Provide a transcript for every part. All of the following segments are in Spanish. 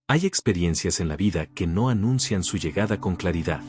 Hay experiencias en la vida que no anuncian su llegada con claridad.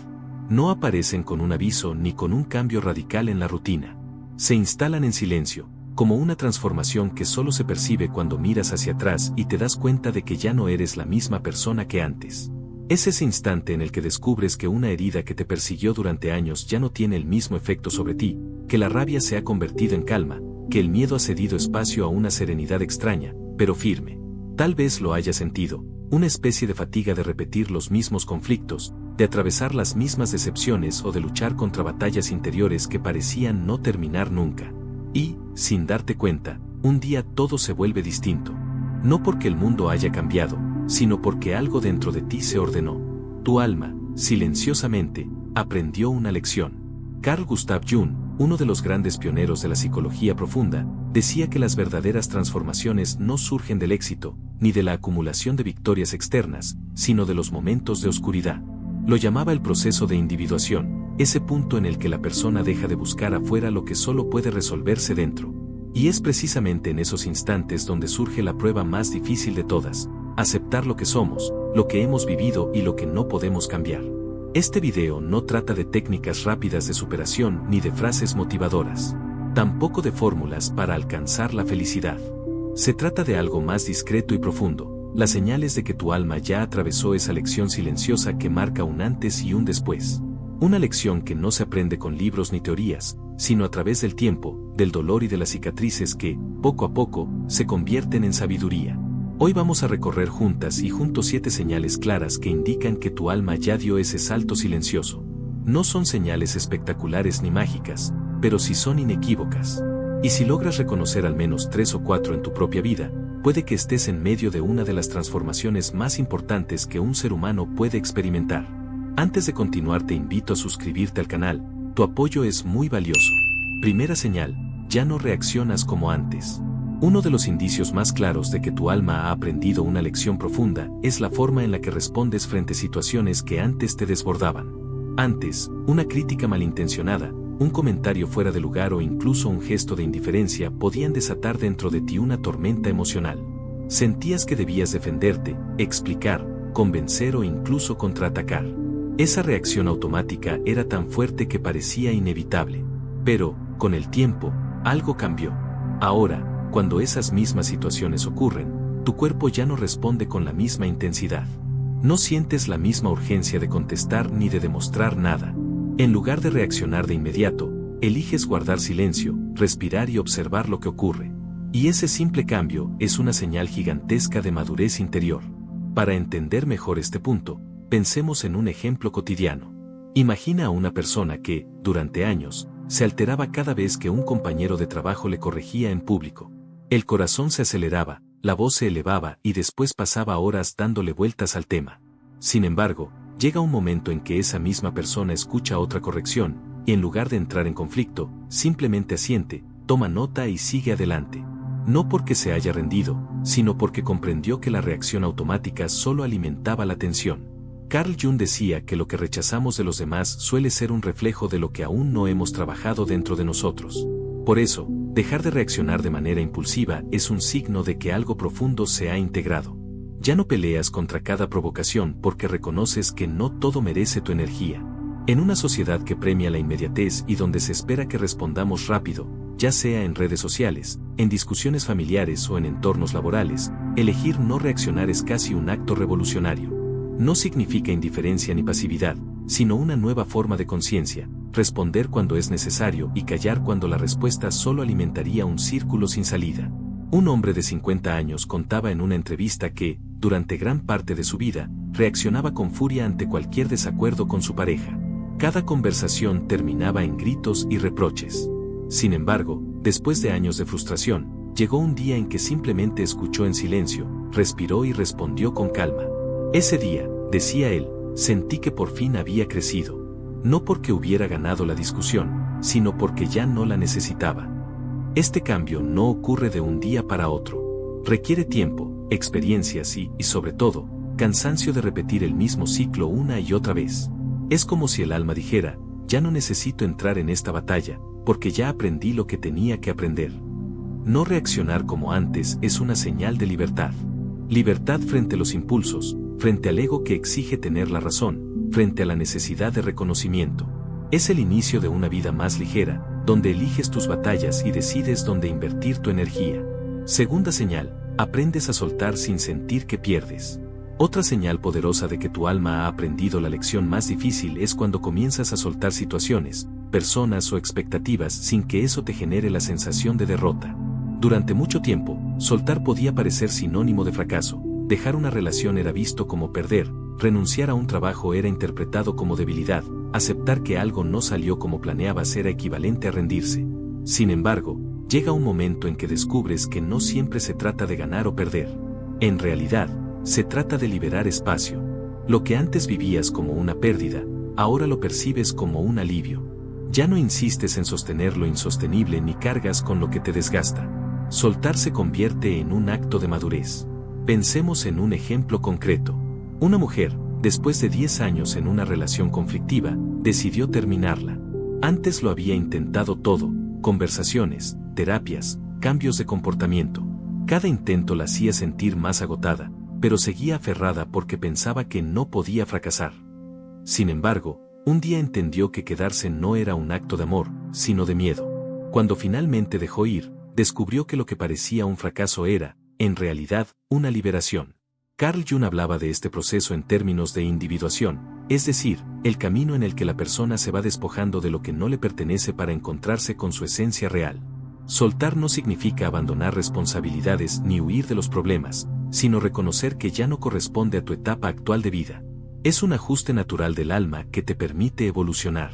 No aparecen con un aviso ni con un cambio radical en la rutina. Se instalan en silencio, como una transformación que solo se percibe cuando miras hacia atrás y te das cuenta de que ya no eres la misma persona que antes. Es ese instante en el que descubres que una herida que te persiguió durante años ya no tiene el mismo efecto sobre ti, que la rabia se ha convertido en calma, que el miedo ha cedido espacio a una serenidad extraña, pero firme. Tal vez lo hayas sentido, una especie de fatiga de repetir los mismos conflictos, de atravesar las mismas decepciones o de luchar contra batallas interiores que parecían no terminar nunca. Y, sin darte cuenta, un día todo se vuelve distinto. No porque el mundo haya cambiado, sino porque algo dentro de ti se ordenó. Tu alma, silenciosamente, aprendió una lección. Carl Gustav Jung, uno de los grandes pioneros de la psicología profunda, decía que las verdaderas transformaciones no surgen del éxito, ni de la acumulación de victorias externas, sino de los momentos de oscuridad. Lo llamaba el proceso de individuación, ese punto en el que la persona deja de buscar afuera lo que solo puede resolverse dentro. Y es precisamente en esos instantes donde surge la prueba más difícil de todas: aceptar lo que somos, lo que hemos vivido y lo que no podemos cambiar. Este video no trata de técnicas rápidas de superación ni de frases motivadoras. Tampoco de fórmulas para alcanzar la felicidad. Se trata de algo más discreto y profundo, las señales de que tu alma ya atravesó esa lección silenciosa que marca un antes y un después. Una lección que no se aprende con libros ni teorías, sino a través del tiempo, del dolor y de las cicatrices que, poco a poco, se convierten en sabiduría. Hoy vamos a recorrer juntas y juntos 7 señales claras que indican que tu alma ya dio ese salto silencioso. No son señales espectaculares ni mágicas, pero sí son inequívocas. Y si logras reconocer al menos 3 o 4 en tu propia vida, puede que estés en medio de una de las transformaciones más importantes que un ser humano puede experimentar. Antes de continuar, te invito a suscribirte al canal, tu apoyo es muy valioso. Primera señal: ya no reaccionas como antes. Uno de los indicios más claros de que tu alma ha aprendido una lección profunda es la forma en la que respondes frente a situaciones que antes te desbordaban. Antes, una crítica malintencionada, un comentario fuera de lugar o incluso un gesto de indiferencia podían desatar dentro de ti una tormenta emocional. Sentías que debías defenderte, explicar, convencer o incluso contraatacar. Esa reacción automática era tan fuerte que parecía inevitable. Pero, con el tiempo, algo cambió. Ahora, cuando esas mismas situaciones ocurren, tu cuerpo ya no responde con la misma intensidad. No sientes la misma urgencia de contestar ni de demostrar nada. En lugar de reaccionar de inmediato, eliges guardar silencio, respirar y observar lo que ocurre. Y ese simple cambio es una señal gigantesca de madurez interior. Para entender mejor este punto, pensemos en un ejemplo cotidiano. Imagina a una persona que, durante años, se alteraba cada vez que un compañero de trabajo le corregía en público. El corazón se aceleraba, la voz se elevaba y después pasaba horas dándole vueltas al tema. Sin embargo, llega un momento en que esa misma persona escucha otra corrección, y en lugar de entrar en conflicto, simplemente asiente, toma nota y sigue adelante. No porque se haya rendido, sino porque comprendió que la reacción automática solo alimentaba la tensión. Carl Jung decía que lo que rechazamos de los demás suele ser un reflejo de lo que aún no hemos trabajado dentro de nosotros. Por eso, dejar de reaccionar de manera impulsiva es un signo de que algo profundo se ha integrado. Ya no peleas contra cada provocación porque reconoces que no todo merece tu energía. En una sociedad que premia la inmediatez y donde se espera que respondamos rápido, ya sea en redes sociales, en discusiones familiares o en entornos laborales, elegir no reaccionar es casi un acto revolucionario. No significa indiferencia ni pasividad, sino una nueva forma de conciencia: responder cuando es necesario y callar cuando la respuesta solo alimentaría un círculo sin salida. Un hombre de 50 años contaba en una entrevista que, durante gran parte de su vida, reaccionaba con furia ante cualquier desacuerdo con su pareja. Cada conversación terminaba en gritos y reproches. Sin embargo, después de años de frustración, llegó un día en que simplemente escuchó en silencio, respiró y respondió con calma. Ese día, decía él, sentí que por fin había crecido. No porque hubiera ganado la discusión, sino porque ya no la necesitaba. Este cambio no ocurre de un día para otro. Requiere tiempo, experiencias y, sobre todo, cansancio de repetir el mismo ciclo una y otra vez. Es como si el alma dijera: ya no necesito entrar en esta batalla, porque ya aprendí lo que tenía que aprender. No reaccionar como antes es una señal de libertad. Libertad frente a los impulsos, frente al ego que exige tener la razón, frente a la necesidad de reconocimiento. Es el inicio de una vida más ligera, donde eliges tus batallas y decides dónde invertir tu energía. Segunda señal, aprendes a soltar sin sentir que pierdes. Otra señal poderosa de que tu alma ha aprendido la lección más difícil es cuando comienzas a soltar situaciones, personas o expectativas sin que eso te genere la sensación de derrota. Durante mucho tiempo, soltar podía parecer sinónimo de fracaso, dejar una relación era visto como perder, renunciar a un trabajo era interpretado como debilidad, aceptar que algo no salió como planeabas era equivalente a rendirse. Sin embargo, llega un momento en que descubres que no siempre se trata de ganar o perder. En realidad, se trata de liberar espacio. Lo que antes vivías como una pérdida, ahora lo percibes como un alivio. Ya no insistes en sostener lo insostenible ni cargas con lo que te desgasta. Soltar se convierte en un acto de madurez. Pensemos en un ejemplo concreto. Una mujer, después de 10 años en una relación conflictiva, decidió terminarla. Antes lo había intentado todo, conversaciones, terapias, cambios de comportamiento. Cada intento la hacía sentir más agotada, pero seguía aferrada porque pensaba que no podía fracasar. Sin embargo, un día entendió que quedarse no era un acto de amor, sino de miedo. Cuando finalmente dejó ir, descubrió que lo que parecía un fracaso era, en realidad, una liberación. Carl Jung hablaba de este proceso en términos de individuación, es decir, el camino en el que la persona se va despojando de lo que no le pertenece para encontrarse con su esencia real. Soltar no significa abandonar responsabilidades ni huir de los problemas, sino reconocer que ya no corresponde a tu etapa actual de vida. Es un ajuste natural del alma que te permite evolucionar.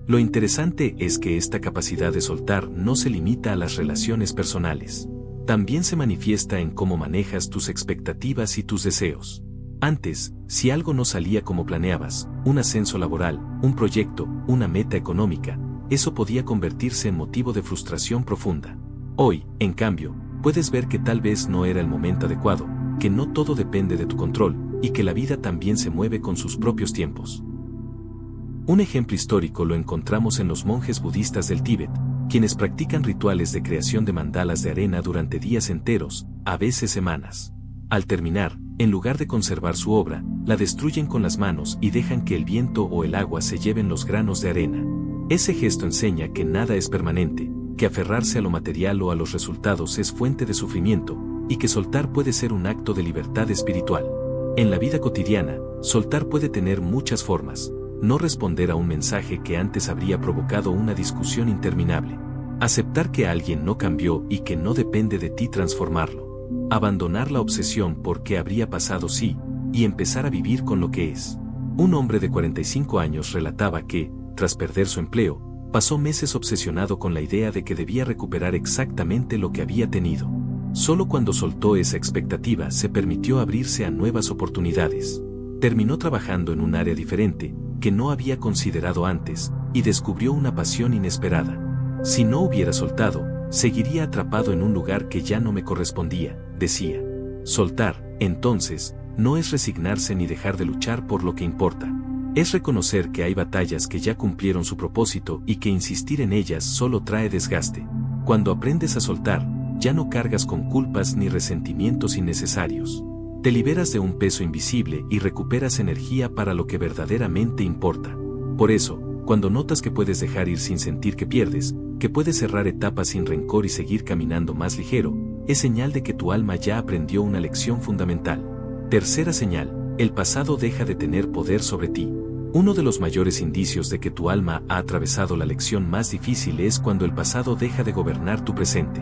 Lo interesante es que esta capacidad de soltar no se limita a las relaciones personales. También se manifiesta en cómo manejas tus expectativas y tus deseos. Antes, si algo no salía como planeabas, un ascenso laboral, un proyecto, una meta económica, eso podía convertirse en motivo de frustración profunda. Hoy, en cambio, puedes ver que tal vez no era el momento adecuado, que no todo depende de tu control, y que la vida también se mueve con sus propios tiempos. Un ejemplo histórico lo encontramos en los monjes budistas del Tíbet, quienes practican rituales de creación de mandalas de arena durante días enteros, a veces semanas. Al terminar, en lugar de conservar su obra, la destruyen con las manos y dejan que el viento o el agua se lleven los granos de arena. Ese gesto enseña que nada es permanente, que aferrarse a lo material o a los resultados es fuente de sufrimiento, y que soltar puede ser un acto de libertad espiritual. En la vida cotidiana, soltar puede tener muchas formas. No responder a un mensaje que antes habría provocado una discusión interminable. Aceptar que alguien no cambió y que no depende de ti transformarlo. Abandonar la obsesión por qué habría pasado si, y empezar a vivir con lo que es. Un hombre de 45 años relataba que, tras perder su empleo, pasó meses obsesionado con la idea de que debía recuperar exactamente lo que había tenido. Solo cuando soltó esa expectativa se permitió abrirse a nuevas oportunidades. Terminó trabajando en un área diferente, que no había considerado antes, y descubrió una pasión inesperada. Si no hubiera soltado, seguiría atrapado en un lugar que ya no me correspondía, decía. Soltar, entonces, no es resignarse ni dejar de luchar por lo que importa. Es reconocer que hay batallas que ya cumplieron su propósito y que insistir en ellas solo trae desgaste. Cuando aprendes a soltar, ya no cargas con culpas ni resentimientos innecesarios. Te liberas de un peso invisible y recuperas energía para lo que verdaderamente importa. Por eso, cuando notas que puedes dejar ir sin sentir que pierdes, que puedes cerrar etapas sin rencor y seguir caminando más ligero, es señal de que tu alma ya aprendió una lección fundamental. Tercera señal, el pasado deja de tener poder sobre ti. Uno de los mayores indicios de que tu alma ha atravesado la lección más difícil es cuando el pasado deja de gobernar tu presente.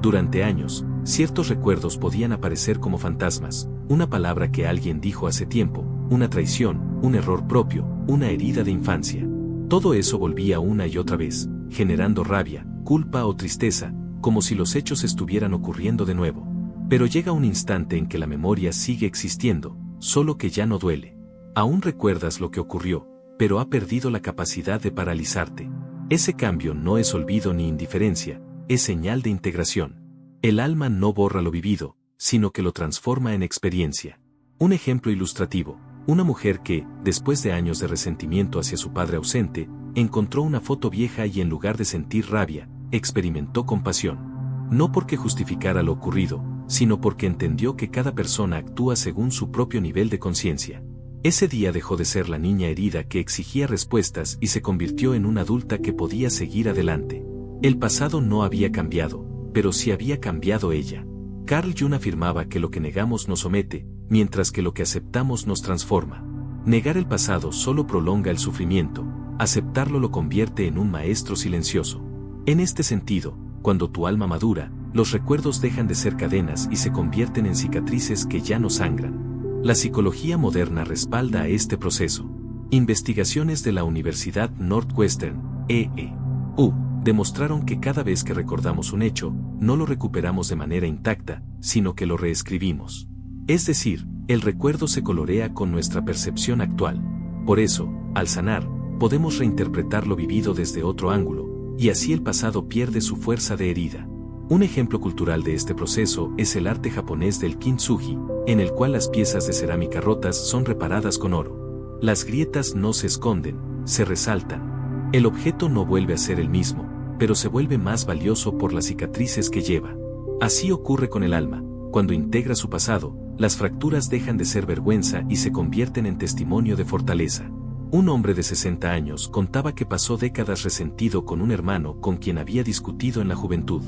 Durante años, ciertos recuerdos podían aparecer como fantasmas, una palabra que alguien dijo hace tiempo, una traición, un error propio, una herida de infancia. Todo eso volvía una y otra vez, generando rabia, culpa o tristeza, como si los hechos estuvieran ocurriendo de nuevo. Pero llega un instante en que la memoria sigue existiendo, solo que ya no duele. Aún recuerdas lo que ocurrió, pero ha perdido la capacidad de paralizarte. Ese cambio no es olvido ni indiferencia, es señal de integración. El alma no borra lo vivido, sino que lo transforma en experiencia. Un ejemplo ilustrativo, una mujer que, después de años de resentimiento hacia su padre ausente, encontró una foto vieja y en lugar de sentir rabia, experimentó compasión. No porque justificara lo ocurrido, sino porque entendió que cada persona actúa según su propio nivel de conciencia. Ese día dejó de ser la niña herida que exigía respuestas y se convirtió en una adulta que podía seguir adelante. El pasado no había cambiado, pero sí había cambiado ella. Carl Jung afirmaba que lo que negamos nos somete, mientras que lo que aceptamos nos transforma. Negar el pasado solo prolonga el sufrimiento, aceptarlo lo convierte en un maestro silencioso. En este sentido, cuando tu alma madura, los recuerdos dejan de ser cadenas y se convierten en cicatrices que ya no sangran. La psicología moderna respalda a este proceso. Investigaciones de la Universidad Northwestern, E.E.U., demostraron que cada vez que recordamos un hecho, no lo recuperamos de manera intacta, sino que lo reescribimos. Es decir, el recuerdo se colorea con nuestra percepción actual. Por eso, al sanar, podemos reinterpretar lo vivido desde otro ángulo, y así el pasado pierde su fuerza de herida. Un ejemplo cultural de este proceso es el arte japonés del kintsugi, en el cual las piezas de cerámica rotas son reparadas con oro. Las grietas no se esconden, se resaltan. El objeto no vuelve a ser el mismo, pero se vuelve más valioso por las cicatrices que lleva. Así ocurre con el alma. Cuando integra su pasado, las fracturas dejan de ser vergüenza y se convierten en testimonio de fortaleza. Un hombre de 60 años contaba que pasó décadas resentido con un hermano con quien había discutido en la juventud.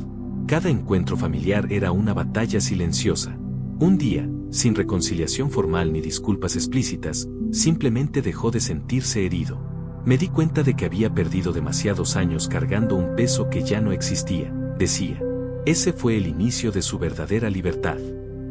Cada encuentro familiar era una batalla silenciosa. Un día, sin reconciliación formal ni disculpas explícitas, simplemente dejó de sentirse herido. Me di cuenta de que había perdido demasiados años cargando un peso que ya no existía, decía. Ese fue el inicio de su verdadera libertad.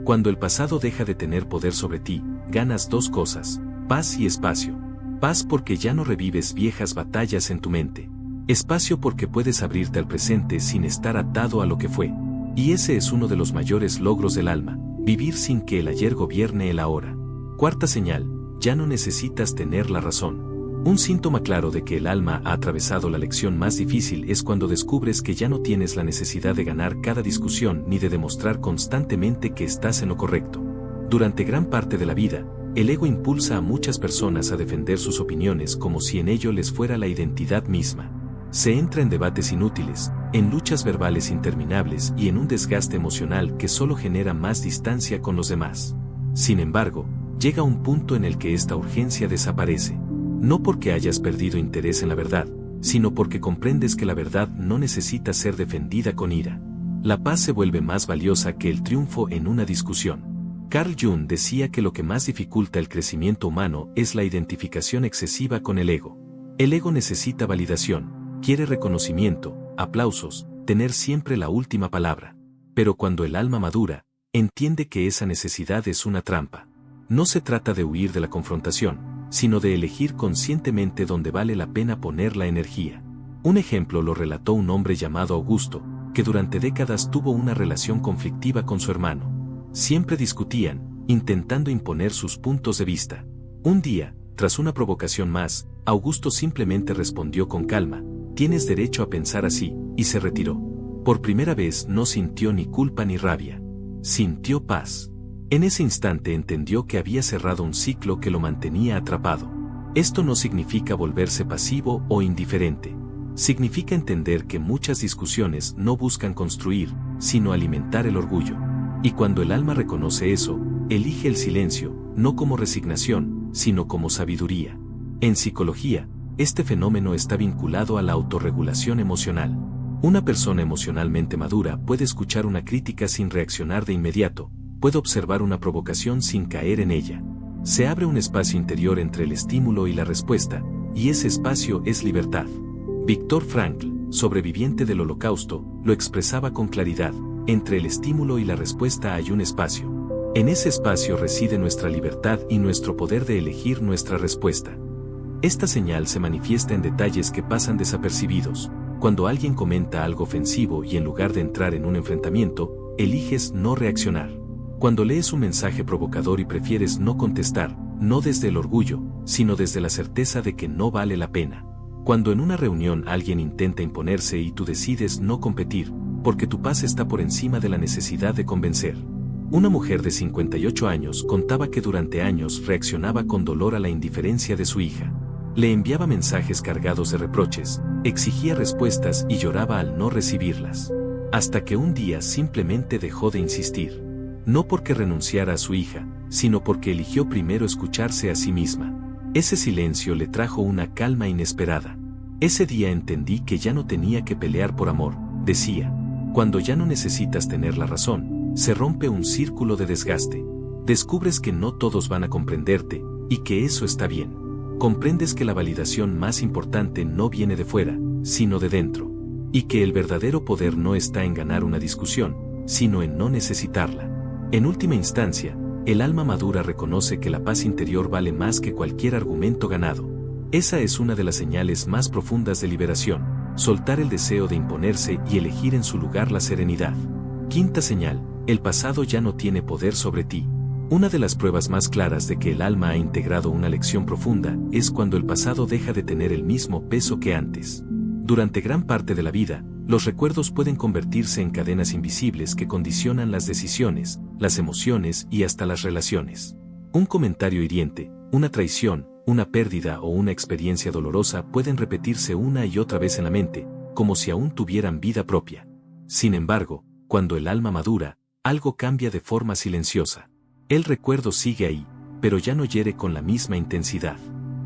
Cuando el pasado deja de tener poder sobre ti, ganas dos cosas: paz y espacio. Paz porque ya no revives viejas batallas en tu mente. Espacio porque puedes abrirte al presente sin estar atado a lo que fue. Y ese es uno de los mayores logros del alma, vivir sin que el ayer gobierne el ahora. Cuarta señal, ya no necesitas tener la razón. Un síntoma claro de que el alma ha atravesado la lección más difícil es cuando descubres que ya no tienes la necesidad de ganar cada discusión ni de demostrar constantemente que estás en lo correcto. Durante gran parte de la vida, el ego impulsa a muchas personas a defender sus opiniones como si en ello les fuera la identidad misma. Se entra en debates inútiles, en luchas verbales interminables y en un desgaste emocional que solo genera más distancia con los demás. Sin embargo, llega un punto en el que esta urgencia desaparece. No porque hayas perdido interés en la verdad, sino porque comprendes que la verdad no necesita ser defendida con ira. La paz se vuelve más valiosa que el triunfo en una discusión. Carl Jung decía que lo que más dificulta el crecimiento humano es la identificación excesiva con el ego. El ego necesita validación. Quiere reconocimiento, aplausos, tener siempre la última palabra. Pero cuando el alma madura, entiende que esa necesidad es una trampa. No se trata de huir de la confrontación, sino de elegir conscientemente dónde vale la pena poner la energía. Un ejemplo lo relató un hombre llamado Augusto, que durante décadas tuvo una relación conflictiva con su hermano. Siempre discutían, intentando imponer sus puntos de vista. Un día, tras una provocación más, Augusto simplemente respondió con calma: tienes derecho a pensar así, y se retiró. Por primera vez no sintió ni culpa ni rabia. Sintió paz. En ese instante entendió que había cerrado un ciclo que lo mantenía atrapado. Esto no significa volverse pasivo o indiferente. Significa entender que muchas discusiones no buscan construir, sino alimentar el orgullo. Y cuando el alma reconoce eso, elige el silencio, no como resignación, sino como sabiduría. En psicología, este fenómeno está vinculado a la autorregulación emocional. Una persona emocionalmente madura puede escuchar una crítica sin reaccionar de inmediato, puede observar una provocación sin caer en ella. Se abre un espacio interior entre el estímulo y la respuesta, y ese espacio es libertad. Viktor Frankl, sobreviviente del Holocausto, lo expresaba con claridad: entre el estímulo y la respuesta hay un espacio. En ese espacio reside nuestra libertad y nuestro poder de elegir nuestra respuesta. Esta señal se manifiesta en detalles que pasan desapercibidos. Cuando alguien comenta algo ofensivo y en lugar de entrar en un enfrentamiento, eliges no reaccionar. Cuando lees un mensaje provocador y prefieres no contestar, no desde el orgullo, sino desde la certeza de que no vale la pena. Cuando en una reunión alguien intenta imponerse y tú decides no competir, porque tu paz está por encima de la necesidad de convencer. Una mujer de 58 años contaba que durante años reaccionaba con dolor a la indiferencia de su hija. Le enviaba mensajes cargados de reproches, exigía respuestas y lloraba al no recibirlas. Hasta que un día simplemente dejó de insistir. no porque renunciara a su hija, sino porque eligió primero escucharse a sí misma. Ese silencio le trajo una calma inesperada. Ese día entendí que ya no tenía que pelear por amor, decía. Cuando ya no necesitas tener la razón, se rompe un círculo de desgaste. Descubres que no todos van a comprenderte, y que eso está bien. Comprendes que la validación más importante no viene de fuera, sino de dentro. Y que el verdadero poder no está en ganar una discusión, sino en no necesitarla. En última instancia, el alma madura reconoce que la paz interior vale más que cualquier argumento ganado. Esa es una de las señales más profundas de liberación, soltar el deseo de imponerse y elegir en su lugar la serenidad. Quinta señal, el pasado ya no tiene poder sobre ti. Una de las pruebas más claras de que el alma ha integrado una lección profunda es cuando el pasado deja de tener el mismo peso que antes. Durante gran parte de la vida, los recuerdos pueden convertirse en cadenas invisibles que condicionan las decisiones, las emociones y hasta las relaciones. Un comentario hiriente, una traición, una pérdida o una experiencia dolorosa pueden repetirse una y otra vez en la mente, como si aún tuvieran vida propia. Sin embargo, cuando el alma madura, algo cambia de forma silenciosa. El recuerdo sigue ahí, pero ya no hiere con la misma intensidad.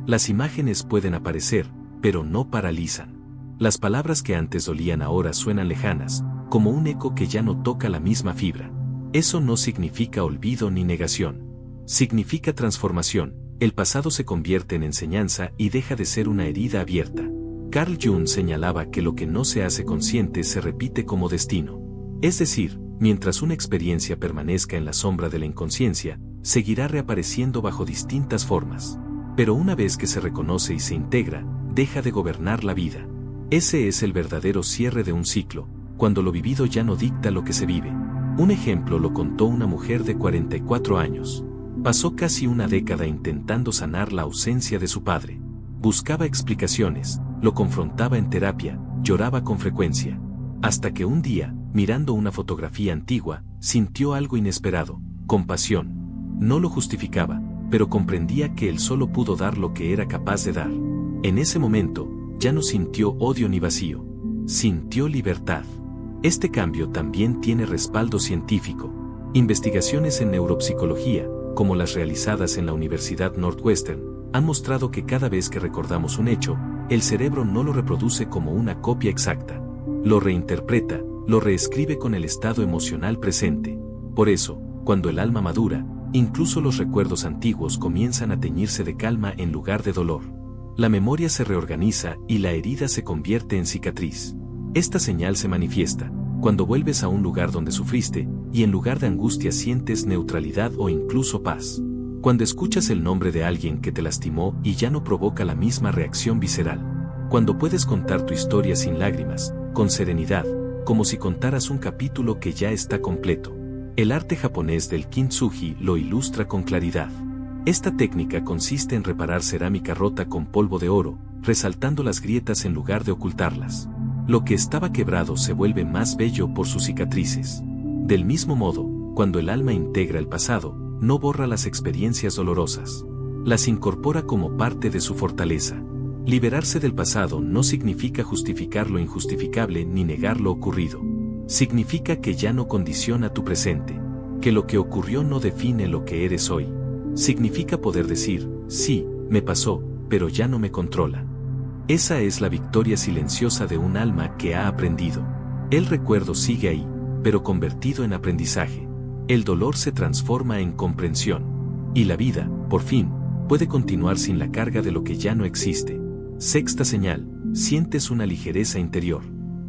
Las imágenes pueden aparecer, pero no paralizan. Las palabras que antes dolían ahora suenan lejanas, como un eco que ya no toca la misma fibra. Eso no significa olvido ni negación. Significa transformación. El pasado se convierte en enseñanza y deja de ser una herida abierta. Carl Jung señalaba que lo que no se hace consciente se repite como destino. Es decir, mientras una experiencia permanezca en la sombra de la inconsciencia, seguirá reapareciendo bajo distintas formas. Pero una vez que se reconoce y se integra, deja de gobernar la vida. Ese es el verdadero cierre de un ciclo, cuando lo vivido ya no dicta lo que se vive. Un ejemplo lo contó una mujer de 44 años. Pasó casi una década intentando sanar la ausencia de su padre. Buscaba explicaciones, lo confrontaba en terapia, lloraba con frecuencia. Hasta que un día, mirando una fotografía antigua, sintió algo inesperado, compasión. No lo justificaba, pero comprendía que él solo pudo dar lo que era capaz de dar. En ese momento, ya no sintió odio ni vacío. Sintió libertad. Este cambio también tiene respaldo científico. Investigaciones en neuropsicología, como las realizadas en la Universidad Northwestern, han mostrado que cada vez que recordamos un hecho, el cerebro no lo reproduce como una copia exacta. Lo reinterpreta, lo reescribe con el estado emocional presente. Por eso, cuando el alma madura, incluso los recuerdos antiguos comienzan a teñirse de calma en lugar de dolor. La memoria se reorganiza y la herida se convierte en cicatriz. Esta señal se manifiesta cuando vuelves a un lugar donde sufriste, y en lugar de angustia sientes neutralidad o incluso paz. Cuando escuchas el nombre de alguien que te lastimó y ya no provoca la misma reacción visceral. Cuando puedes contar tu historia sin lágrimas, con serenidad, como si contaras un capítulo que ya está completo. El arte japonés del kintsugi lo ilustra con claridad. Esta técnica consiste en reparar cerámica rota con polvo de oro, resaltando las grietas en lugar de ocultarlas. Lo que estaba quebrado se vuelve más bello por sus cicatrices. Del mismo modo, cuando el alma integra el pasado, no borra las experiencias dolorosas. Las incorpora como parte de su fortaleza. Liberarse del pasado no significa justificar lo injustificable ni negar lo ocurrido. Significa que ya no condiciona tu presente, que lo que ocurrió no define lo que eres hoy. Significa poder decir, sí, me pasó, pero ya no me controla. Esa es la victoria silenciosa de un alma que ha aprendido. El recuerdo sigue ahí, pero convertido en aprendizaje. El dolor se transforma en comprensión. Y la vida, por fin, puede continuar sin la carga de lo que ya no existe. Sexta señal, sientes una ligereza interior.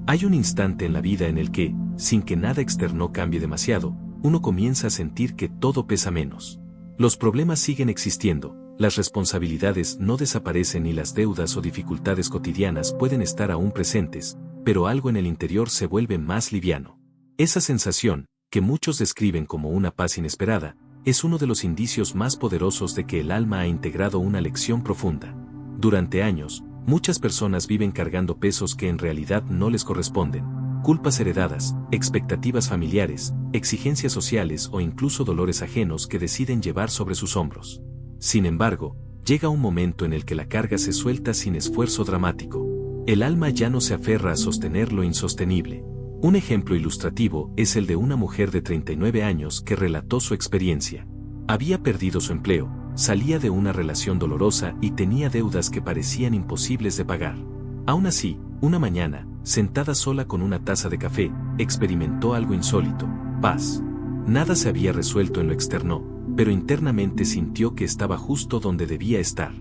Hay un instante en la vida en el que, sin que nada externo cambie demasiado, uno comienza a sentir que todo pesa menos. Los problemas siguen existiendo, las responsabilidades no desaparecen y las deudas o dificultades cotidianas pueden estar aún presentes, pero algo en el interior se vuelve más liviano. Esa sensación, que muchos describen como una paz inesperada, es uno de los indicios más poderosos de que el alma ha integrado una lección profunda. Durante años, muchas personas viven cargando pesos que en realidad no les corresponden, culpas heredadas, expectativas familiares, exigencias sociales o incluso dolores ajenos que deciden llevar sobre sus hombros. Sin embargo, llega un momento en el que la carga se suelta sin esfuerzo dramático. El alma ya no se aferra a sostener lo insostenible. Un ejemplo ilustrativo es el de una mujer de 39 años que relató su experiencia. Había perdido su empleo, salía de una relación dolorosa y tenía deudas que parecían imposibles de pagar. Aún así, una mañana, sentada sola con una taza de café, experimentó algo insólito: paz. Nada se había resuelto en lo externo, pero internamente sintió que estaba justo donde debía estar.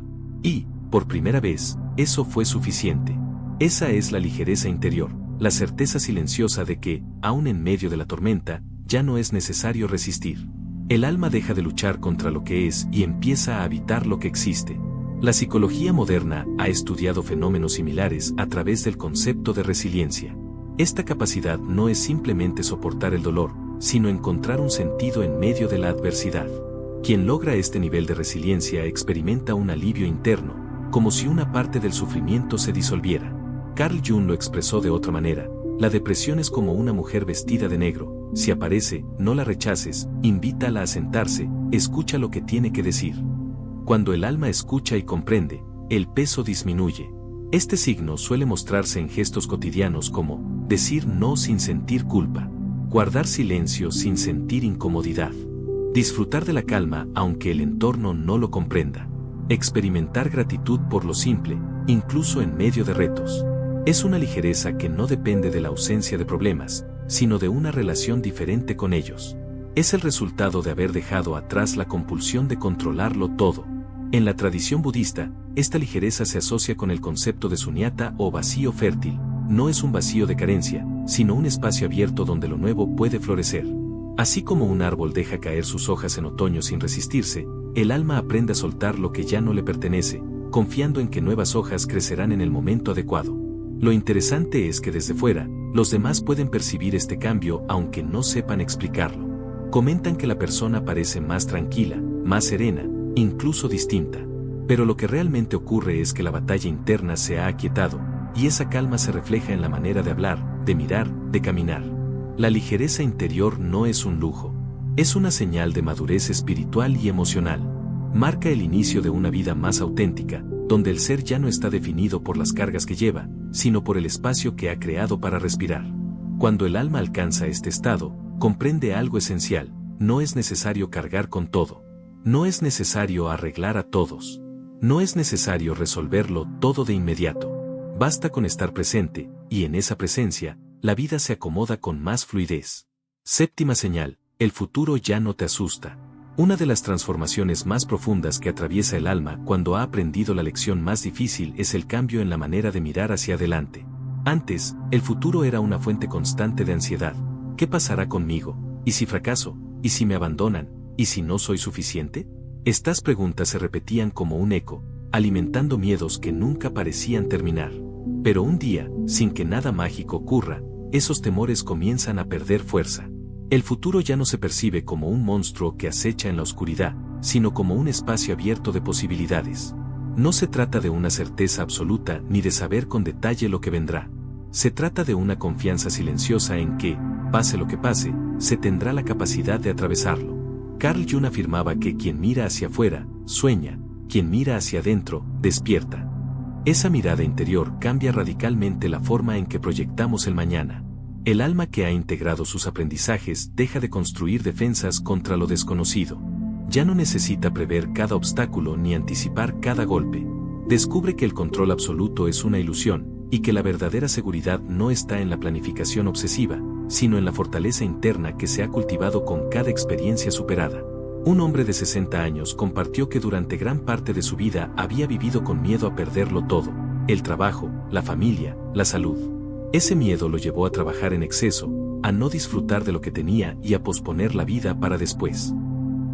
Y, por primera vez, eso fue suficiente. Esa es la ligereza interior, la certeza silenciosa de que, aun en medio de la tormenta, ya no es necesario resistir. El alma deja de luchar contra lo que es y empieza a habitar lo que existe. La psicología moderna ha estudiado fenómenos similares a través del concepto de resiliencia. Esta capacidad no es simplemente soportar el dolor, sino encontrar un sentido en medio de la adversidad. Quien logra este nivel de resiliencia experimenta un alivio interno, como si una parte del sufrimiento se disolviera. Carl Jung lo expresó de otra manera: la depresión es como una mujer vestida de negro. Si aparece, no la rechaces, invítala a sentarse, escucha lo que tiene que decir. Cuando el alma escucha y comprende, el peso disminuye. Este signo suele mostrarse en gestos cotidianos como decir no sin sentir culpa, guardar silencio sin sentir incomodidad, disfrutar de la calma aunque el entorno no lo comprenda, experimentar gratitud por lo simple, incluso en medio de retos. Es una ligereza que no depende de la ausencia de problemas, sino de una relación diferente con ellos. Es el resultado de haber dejado atrás la compulsión de controlarlo todo. En la tradición budista, esta ligereza se asocia con el concepto de sunyata o vacío fértil. No es un vacío de carencia, sino un espacio abierto donde lo nuevo puede florecer. Así como un árbol deja caer sus hojas en otoño sin resistirse, el alma aprende a soltar lo que ya no le pertenece, confiando en que nuevas hojas crecerán en el momento adecuado. Lo interesante es que desde fuera, los demás pueden percibir este cambio aunque no sepan explicarlo. Comentan que la persona parece más tranquila, más serena, incluso distinta. Pero lo que realmente ocurre es que la batalla interna se ha aquietado, y esa calma se refleja en la manera de hablar, de mirar, de caminar. La ligereza interior no es un lujo. Es una señal de madurez espiritual y emocional. Marca el inicio de una vida más auténtica, donde el ser ya no está definido por las cargas que lleva, sino por el espacio que ha creado para respirar. Cuando el alma alcanza este estado, comprende algo esencial: no es necesario cargar con todo. No es necesario arreglar a todos. No es necesario resolverlo todo de inmediato. Basta con estar presente, y en esa presencia, la vida se acomoda con más fluidez. Séptima señal: el futuro ya no te asusta. Una de las transformaciones más profundas que atraviesa el alma cuando ha aprendido la lección más difícil es el cambio en la manera de mirar hacia adelante. Antes, el futuro era una fuente constante de ansiedad. ¿Qué pasará conmigo? ¿Y si fracaso? ¿Y si me abandonan? ¿Y si no soy suficiente? Estas preguntas se repetían como un eco, alimentando miedos que nunca parecían terminar. Pero un día, sin que nada mágico ocurra, esos temores comienzan a perder fuerza. El futuro ya no se percibe como un monstruo que acecha en la oscuridad, sino como un espacio abierto de posibilidades. No se trata de una certeza absoluta ni de saber con detalle lo que vendrá. Se trata de una confianza silenciosa en que, pase lo que pase, se tendrá la capacidad de atravesarlo. Carl Jung afirmaba que quien mira hacia afuera, sueña; quien mira hacia adentro, despierta. Esa mirada interior cambia radicalmente la forma en que proyectamos el mañana. El alma que ha integrado sus aprendizajes deja de construir defensas contra lo desconocido. Ya no necesita prever cada obstáculo ni anticipar cada golpe. Descubre que el control absoluto es una ilusión, y que la verdadera seguridad no está en la planificación obsesiva, sino en la fortaleza interna que se ha cultivado con cada experiencia superada. Un hombre de 60 años compartió que durante gran parte de su vida había vivido con miedo a perderlo todo: el trabajo, la familia, la salud. Ese miedo lo llevó a trabajar en exceso, a no disfrutar de lo que tenía y a posponer la vida para después.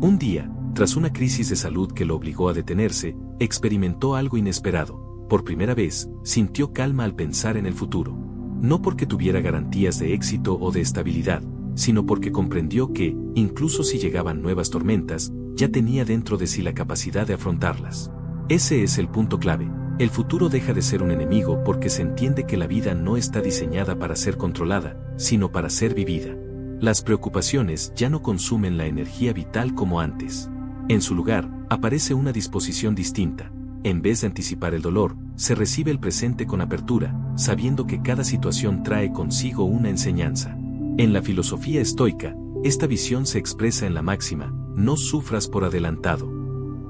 Un día, tras una crisis de salud que lo obligó a detenerse, experimentó algo inesperado. Por primera vez, sintió calma al pensar en el futuro. No porque tuviera garantías de éxito o de estabilidad, sino porque comprendió que, incluso si llegaban nuevas tormentas, ya tenía dentro de sí la capacidad de afrontarlas. Ese es el punto clave. El futuro deja de ser un enemigo porque se entiende que la vida no está diseñada para ser controlada, sino para ser vivida. Las preocupaciones ya no consumen la energía vital como antes. En su lugar, aparece una disposición distinta: en vez de anticipar el dolor, se recibe el presente con apertura, sabiendo que cada situación trae consigo una enseñanza. En la filosofía estoica, esta visión se expresa en la máxima, no sufras por adelantado.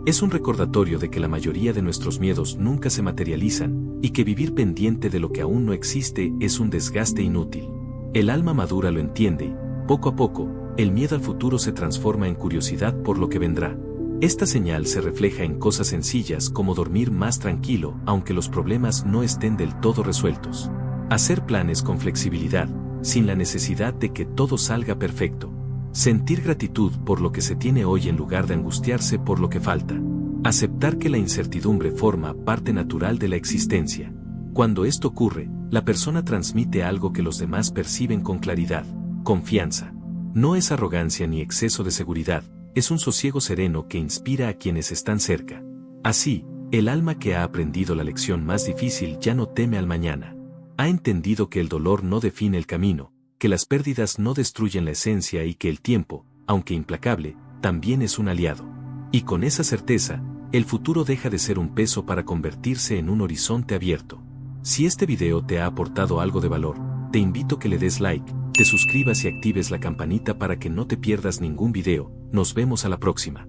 Es un recordatorio de que la mayoría de nuestros miedos nunca se materializan, y que vivir pendiente de lo que aún no existe es un desgaste inútil. El alma madura lo entiende, poco a poco, el miedo al futuro se transforma en curiosidad por lo que vendrá. Esta señal se refleja en cosas sencillas como dormir más tranquilo aunque los problemas no estén del todo resueltos. Hacer planes con flexibilidad, sin la necesidad de que todo salga perfecto. Sentir gratitud por lo que se tiene hoy en lugar de angustiarse por lo que falta. Aceptar que la incertidumbre forma parte natural de la existencia. Cuando esto ocurre, la persona transmite algo que los demás perciben con claridad, confianza. No es arrogancia ni exceso de seguridad, es un sosiego sereno que inspira a quienes están cerca. Así, el alma que ha aprendido la lección más difícil ya no teme al mañana. Ha entendido que el dolor no define el camino, que las pérdidas no destruyen la esencia y que el tiempo, aunque implacable, también es un aliado. Y con esa certeza, el futuro deja de ser un peso para convertirse en un horizonte abierto. Si este video te ha aportado algo de valor, te invito a que le des like, te suscribas y actives la campanita para que no te pierdas ningún video. Nos vemos a la próxima.